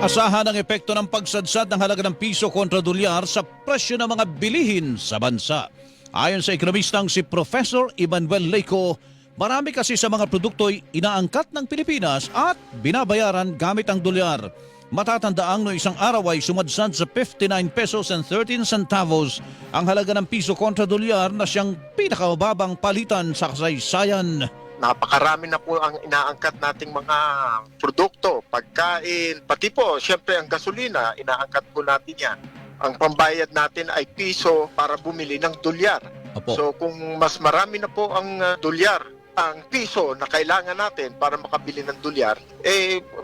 Asahan ang epekto ng pagsadsad ng halaga ng piso kontra dolyar sa presyo ng mga bilihin sa bansa. Ayon sa ekonomistang si Professor Emmanuel Leyco, marami kasi sa mga produkto'y inaangkat ng Pilipinas at binabayaran gamit ang dolyar. Matatandaang noong isang araw ay sumadsad sa 59 pesos and 13 centavos ang halaga ng piso kontra dolyar na siyang pinakamababang palitan sa kasaysayan. Napakarami na po ang inaangkat nating mga produkto, pagkain, pati po siyempre ang gasolina, inaangkat po natin yan. Ang pambayad natin ay piso para bumili ng dolyar. Opo. So kung mas marami na po ang dolyar, ang piso na kailangan natin para makabili ng dolyar,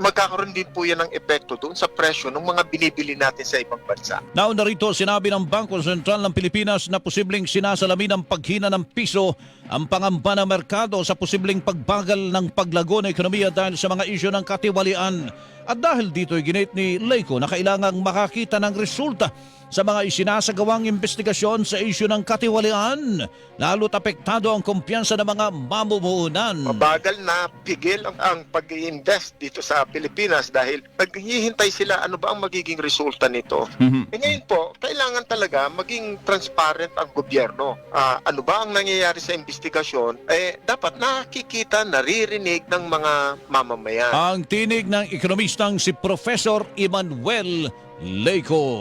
magkakaroon din po yan ng epekto doon sa presyo ng mga binibili natin sa ibang bansa. Nauna rito, sinabi ng Bangko Sentral ng Pilipinas na posibleng sinasalamin ng paghina ng piso ang pangamba ng merkado sa posibleng pagbagal ng paglago ng ekonomiya dahil sa mga isyu ng katiwalian. At dahil dito ay ginit ni Leyco na kailangang makakita ng resulta sa mga isinasagawang investigasyon sa isyu ng katiwalian, lalo't apektado ang kumpiyansa ng mga mamumuhunan. Mabagal na pigil ang pag-i-invest dito sa Pilipinas dahil naghihintay sila ano ba ang magiging resulta nito. Ngayon po, kailangan talaga maging transparent ang gobyerno. Ano ba ang nangyayari sa investigasyon? Dapat nakikita, naririnig ng mga mamamayan. Ang tinig ng ekonomistang si Professor Emmanuel Leyco.